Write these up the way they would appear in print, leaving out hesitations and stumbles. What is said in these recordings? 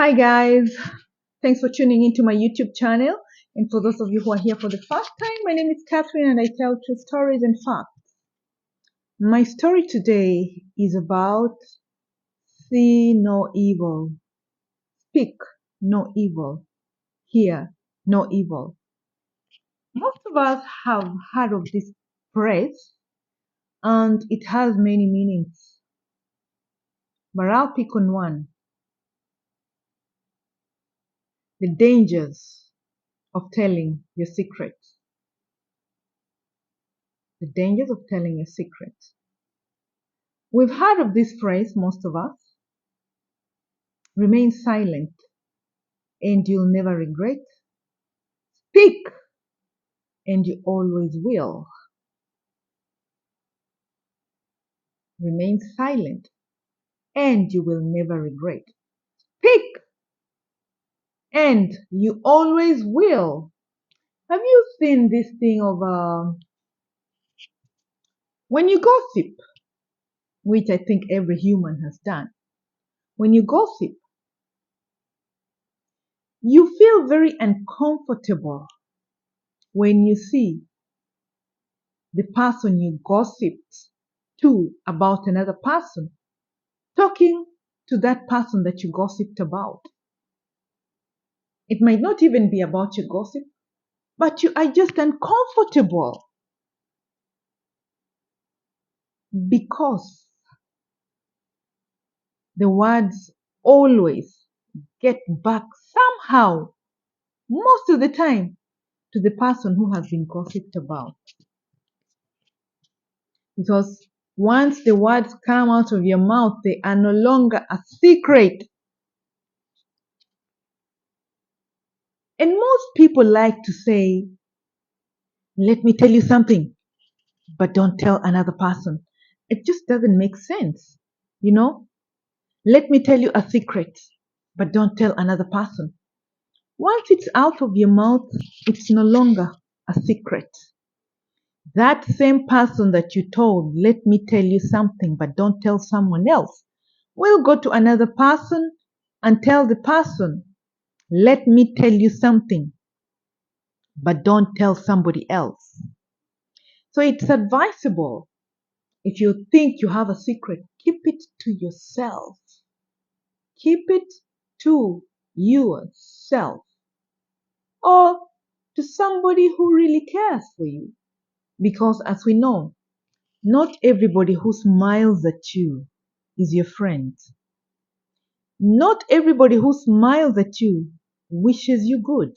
Hi guys, thanks for tuning into my YouTube channel. And for those of you who are here for the first time, my name is Catherine and I tell true stories and facts. My story today is about see no evil, speak no evil, hear no evil. Most of us have heard of this phrase and it has many meanings, but I'll pick on one: the dangers of telling your secrets. The dangers of telling your secrets. We've heard of this phrase, most of us. Remain silent and you'll never regret. Speak and you always will. Remain silent and you will never regret. Speak and you always will. Have you seen this thing of when you gossip, which I think every human has done? When you gossip, you feel very uncomfortable when you see the person you gossiped to about another person talking to that person that you gossiped about. It might not even be about your gossip, but you are just uncomfortable because the words always get back somehow, most of the time, to the person who has been gossiped about. Because once the words come out of your mouth, they are no longer a secret. And most people like to say, let me tell you something, but don't tell another person. It just doesn't make sense. You know, let me tell you a secret, but don't tell another person. Once it's out of your mouth, it's no longer a secret. That same person that you told, let me tell you something, but don't tell someone else, will go to another person and tell the person, let me tell you something, but don't tell somebody else. So it's advisable, if you think you have a secret, keep it to yourself. Keep it to yourself or to somebody who really cares for you. Because as we know, not everybody who smiles at you is your friend. Not everybody who smiles at you wishes you good.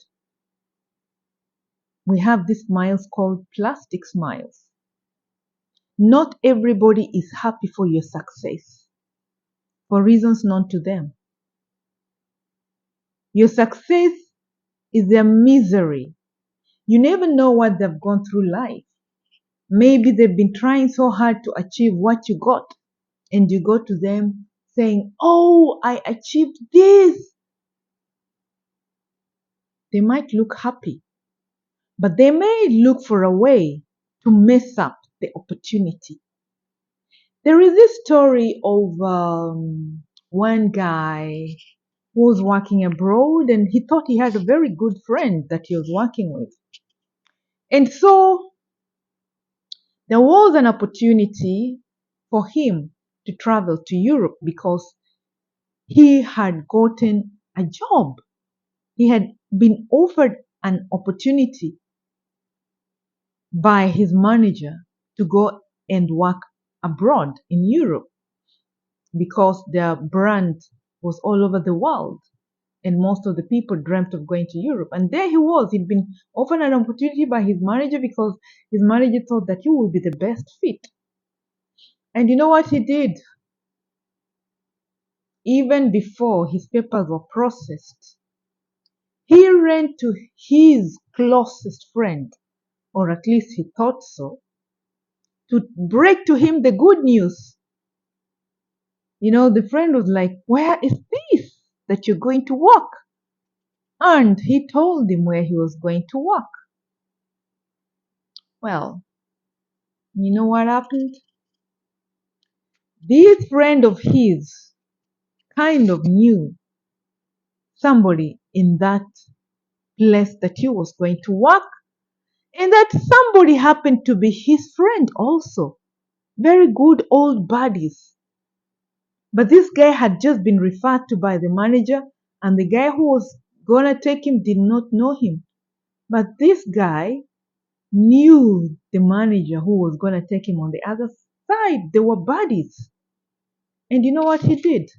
We have these smiles called plastic smiles. Not everybody is happy for your success for reasons known to them. Your success is their misery. You never know what they've gone through life. Maybe they've been trying so hard to achieve what you got, and you go to them saying, oh, I achieved this. They might look happy, but they may look for a way to mess up the opportunity. There is this story of one guy who was working abroad and he thought he had a very good friend that he was working with. And so there was an opportunity for him to travel to Europe because he had gotten a job. He had been offered an opportunity by his manager to go and work abroad in Europe because their brand was all over the world and most of the people dreamt of going to Europe. And there he was. He'd been offered an opportunity by his manager because his manager thought that he would be the best fit. And you know what he did? Even before his papers were processed, he ran to his closest friend, or at least he thought so, to break to him the good news. You know, the friend was like, where is this that you're going to work? And he told him where he was going to work. Well, you know what happened? This friend of his kind of knew somebody in that place that he was going to work, and that somebody happened to be his friend also. Very good old buddies. But this guy had just been referred to by the manager, and the guy who was gonna take him did not know him. But this guy knew the manager who was gonna take him on the other side. They were buddies. And you know what he did?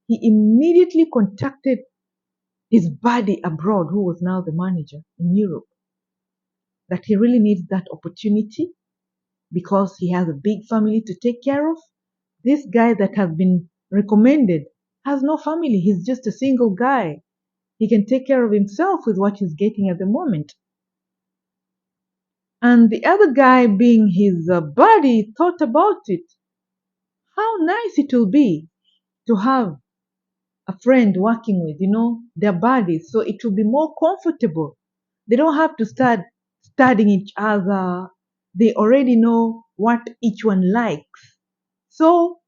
He immediately contacted his buddy abroad, who was now the manager in Europe, that he really needs that opportunity because he has a big family to take care of. This guy that has been recommended has no family. He's just a single guy. He can take care of himself with what he's getting at the moment. And the other guy, being his buddy, thought about it. How nice it will be to have a friend working with, their buddies. So it will be more comfortable. They don't have to start studying each other. They already know what each one likes. So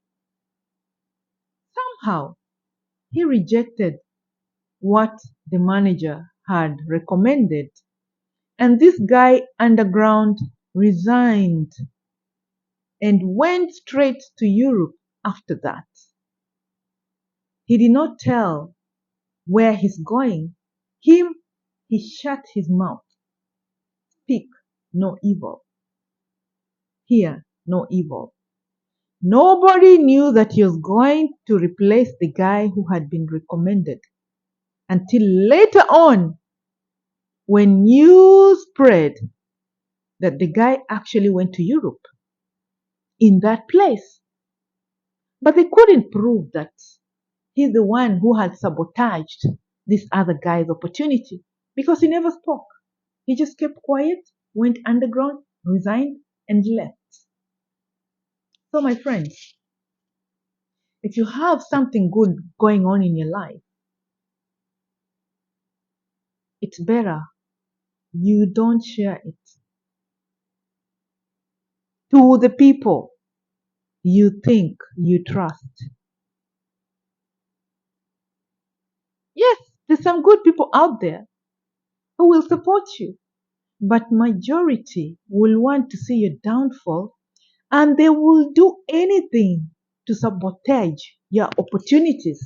somehow he rejected what the manager had recommended. And this guy underground resigned and went straight to Europe after that. He did not tell where he's going. Him, he shut his mouth. Speak no evil. Hear no evil. Nobody knew that he was going to replace the guy who had been recommended until later on when news spread that the guy actually went to Europe in that place. But they couldn't prove that he's the one who had sabotaged this other guy's opportunity because he never spoke. He just kept quiet, went underground, resigned, and left. So, my friends, if you have something good going on in your life, it's better you don't share it to the people you think you trust. Yes, there's some good people out there who will support you, but majority will want to see your downfall and they will do anything to sabotage your opportunities.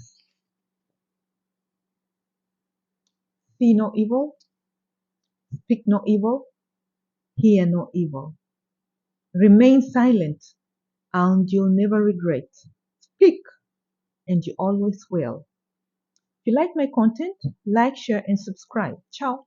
See no evil, speak no evil, hear no evil. Remain silent and you'll never regret. Speak and you always will. If you like my content, like, share, and subscribe. Ciao.